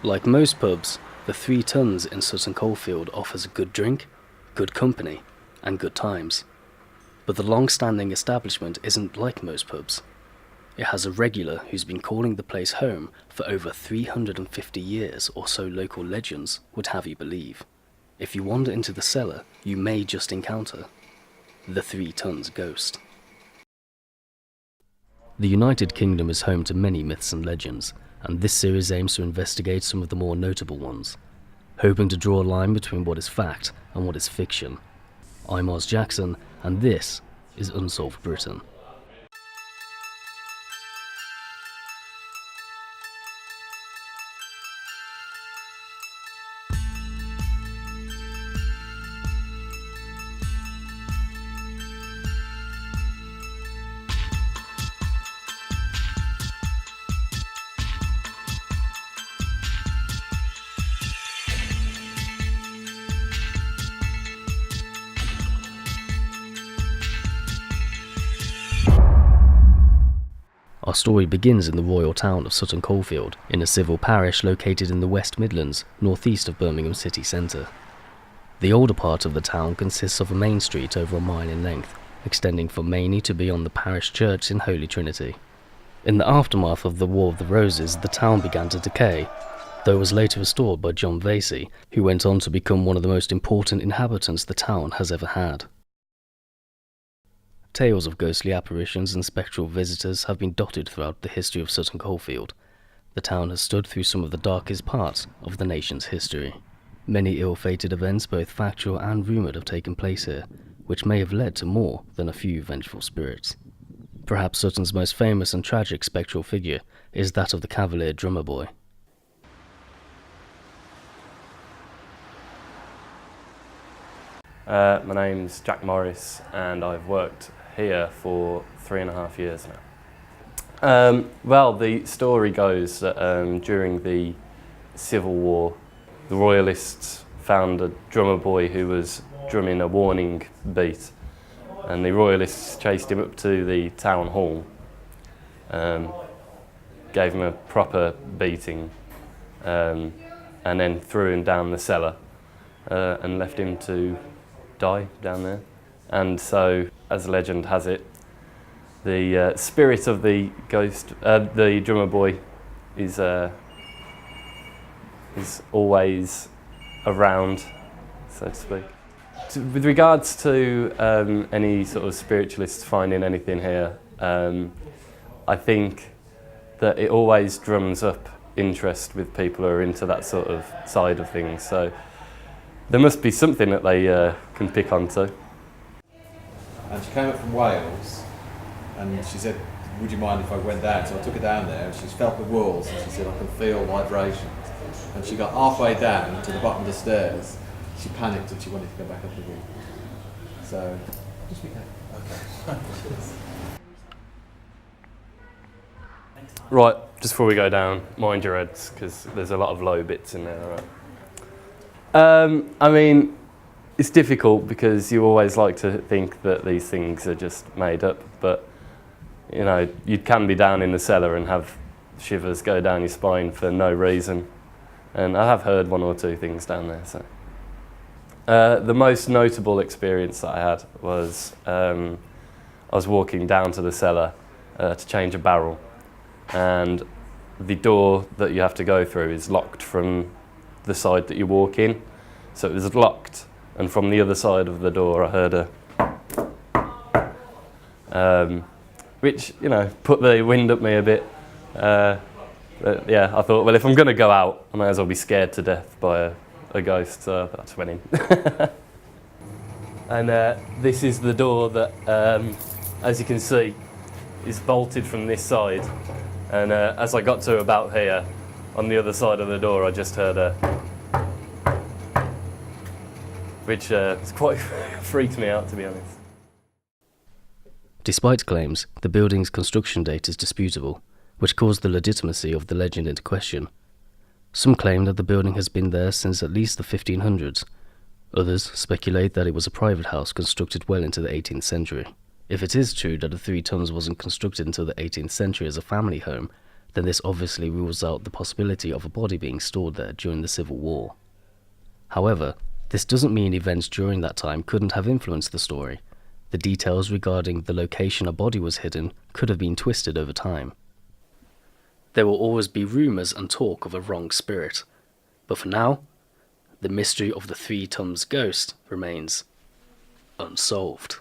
Like most pubs, the Three Tons in Sutton Coldfield offers good drink, good company, and good times. But the long-standing establishment isn't like most pubs. It has a regular who's been calling the place home for over 350 years, or so local legends would have you believe. If you wander into the cellar, you may just encounter the Three Tons ghost. The United Kingdom is home to many myths and legends, and this series aims to investigate some of the more notable ones, hoping to draw a line between what is fact and what is fiction. I'm Oz Jackson, and this is Unsolved Britain. Our story begins in the royal town of Sutton Coldfield, in a civil parish located in the West Midlands, northeast of Birmingham city centre. The older part of the town consists of a main street over a mile in length, extending from Mainey to beyond the parish church in Holy Trinity. In the aftermath of the War of the Roses, the town began to decay, though it was later restored by John Vasey, who went on to become one of the most important inhabitants the town has ever had. Tales of ghostly apparitions and spectral visitors have been dotted throughout the history of Sutton Coldfield. The town has stood through some of the darkest parts of the nation's history. Many ill-fated events, both factual and rumoured, have taken place here, which may have led to more than a few vengeful spirits. Perhaps Sutton's most famous and tragic spectral figure is that of the Cavalier drummer boy. My name's Jack Morris, and I've worked here for 3.5 years now. Well, the story goes that during the Civil War, the Royalists found a drummer boy who was drumming a warning beat, and the Royalists chased him up to the town hall, gave him a proper beating, and then threw him down the cellar and left him to die down there. And so, as legend has it, the spirit of the ghost, the drummer boy, is always around, so to speak. With regards to any sort of spiritualists finding anything here, I think that it always drums up interest with people who are into that sort of side of things. So there must be something that they can pick onto. And she came up from Wales, and she said, would you mind if I went down? So I took her down there, and she felt the walls, and she said, I can feel vibrations. And she got halfway down to the bottom of the stairs. She panicked and she wanted to go back up again. So, just be okay. Right, just before we go down, mind your heads, because there's a lot of low bits in there. Right? I mean, it's difficult because you always like to think that these things are just made up, but you know, you can be down in the cellar and have shivers go down your spine for no reason. And I have heard one or two things down there. So, the most notable experience that I had was I was walking down to the cellar to change a barrel, and the door that you have to go through is locked from the side that you walk in. So it was locked, and from the other side of the door I heard a which, you know, put the wind up me a bit. But yeah, I thought, well, if I'm going to go out, I might as well be scared to death by a ghost, so I just went in. And this is the door that, as you can see, is bolted from this side. And as I got to about here, on the other side of the door, I just heard a... which quite freaked me out, to be honest. Despite claims, the building's construction date is disputable, which caused the legitimacy of the legend into question. Some claim that the building has been there since at least the 1500s. Others speculate that it was a private house constructed well into the 18th century. If it is true that the Three Tons wasn't constructed until the 18th century as a family home, then this obviously rules out the possibility of a body being stored there during the Civil War. However, this doesn't mean events during that time couldn't have influenced the story. The details regarding the location a body was hidden could have been twisted over time. There will always be rumours and talk of a wrong spirit, but for now, the mystery of the Three Tums ghost remains unsolved.